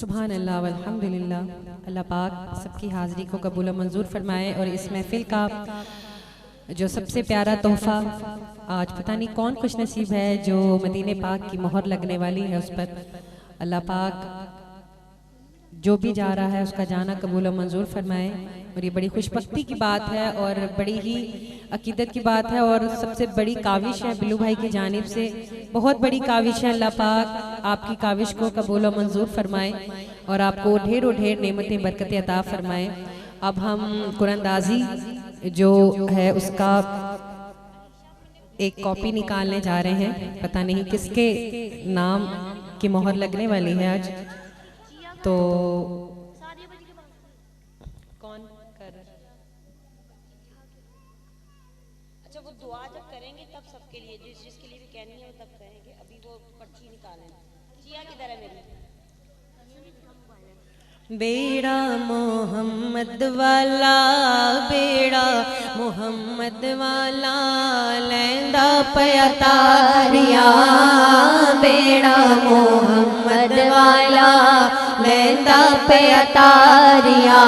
सुभान अल्लाह वल्हम्दुलिल्लाह। अल्लाह पाक सबकी हाज़िरी को कबूल व मंजूर फरमाए। और इस महफिल का जो सबसे प्यारा तोहफ़ा, आज पता नहीं कौन खुश नसीब है जो मदीने पाक की मोहर लगने वाली है, उस पर अल्लाह पाक जो भी जा रहा है उसका जाना कबूल व मंजूर फरमाए। और ये बड़ी खुशबख्ती की बात है और बड़ी ही अकीदत की बात है और सबसे बड़ी काविश है बिल्लू भाई की जानिब से, बहुत बड़ी काविश है। अल्लाह पाक आपकी काविश को कबूल व मंजूर फरमाए और आपको ढेरों ढेर नेमतें बरकतें अता फरमाए। अब हम कुरानदाजी जो है उसका एक कॉपी निकालने जा रहे हैं, पता नहीं किसके नाम की मोहर लगने वाली है आज। तो कौन कर, अच्छा वो दुआ जब करेंगे तब सबके लिए, जिसके लिए भी कहनी है तब कहेंगे। अभी वो पर्ची निकालें। जिया किधर है मेरी? बेड़ा मोहम्मद वाला, बेड़ा मोहम्मद वाला लैंदा पया तारिया, बेड़ा मोहम्मद वाला लैंदा पया तारिया।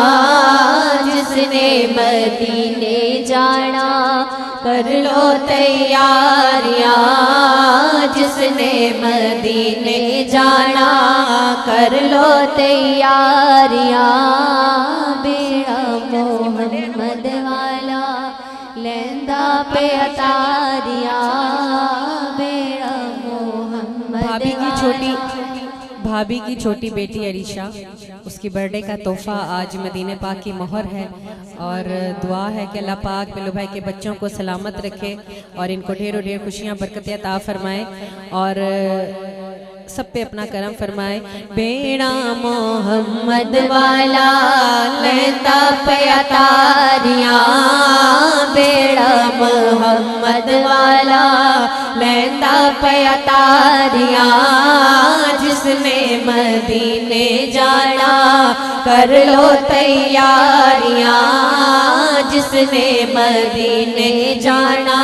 जिसने मदीने जाना कर लो तैयारियां, जिसने मदीने जाना कर लो तैयारियां। बेड़ा मोहम्मद वाला लैंदा पे अतारिया, बेड़ा मोहम्मद भाभी की छोटी बेटी अरीशा, उसकी बर्थडे का तोहफा आज मदीने पाक की मोहर है। और दुआ है कि अल्लाह पाक बिल्लू भाई के बच्चों को सलामत रखे और इनको ढेरों ढेर खुशियाँ बरकतें अता फरमाए और सब पे अपना करम फरमाए। बेड़ा मोहम्मद वाला लैंदा पे अतारिया, बेड़ा मोहम्मद वाला लैंदा पे अतारिया। जिसने मदीने जाना कर लो तैयारियां, जिसने मदीने जाना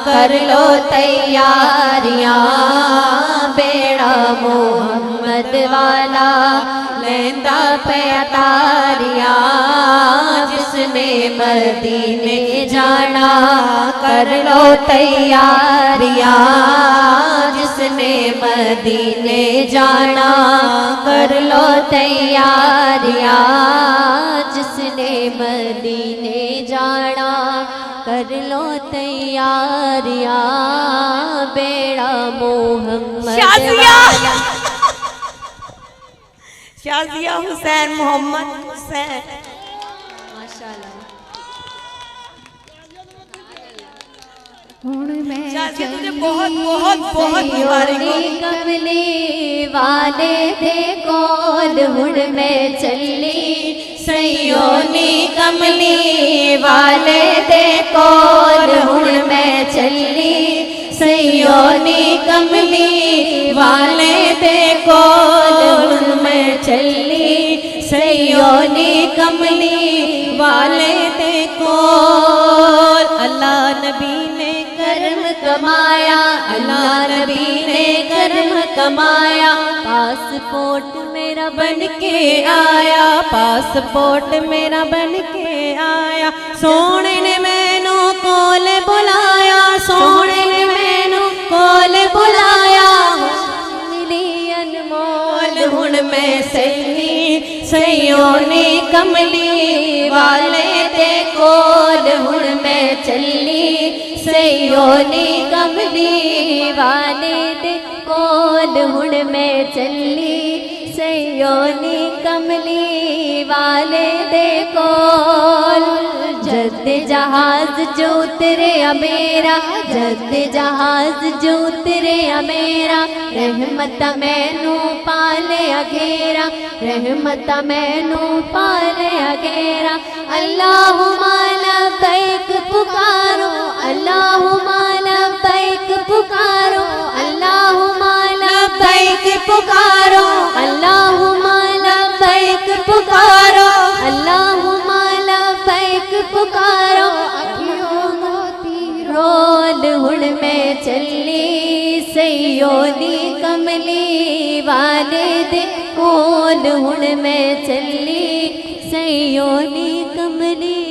कर लो तैयारियां। बेड़ा मोहम्मद वाला लैंदा पे अतारिया, जिसने मदीने जाना कर लो तैयारियां, जिसने मदीने जाना कर लो तैयारियां, जिसने मदीने जाना कर लो तैयारियां। बेड़ा मोहम्मद वाला, शाजिया हुसैन मोहम्मद हुसैन, माशाल्लाह। शाजिया तुझे बहुत बहुत बहुत मुबारक हो। कमली वाले दे कोल हुण में चली, सयोनी कमली वाले दे कोल हुण में चली, सयोनी कमली वाले दे कोल हुण में चली, सयोनी कमली वाले दे कोल। अल्लाह नबी ने कर्म कमाया, अल्लाह नबी ने कर्म कमाया, पासपोर्ट मेरा बन के आया, पासपोर्ट मेरा बन के आया। सोने ने मैनू कोल बुलाया, सोने ने मैनू कोल बुलाया, मिली अनमोल हुण मैं सही, सयोनी कमली वाले दे कोल हुण मैं चली, सयोनी कमली वाले दे कोल हुण मैं चली, सयोनी कमली वाले दे कोल। जद जहाज जो उतरे मेरा, जद जहाज जो उतरे मेरा, रहमत मैनू पाले अगेरा, रहमत मैनू पाले अगेरा। अल्लाहुम्मा लब्बैक पुकारो, अल्लाहुम्मा लब्बैक पुकारो, अल्लाहुम्मा लब्बैक पुकारो, अल्लाहुम्मा लब्बैक पुकारो, अल्लाहुम्मा लब्बैक पुकारो। अखियों मोती रोल हुण में चली, सयोनी कमली वाले दे कोल हुण मैं चली सयोनी कमली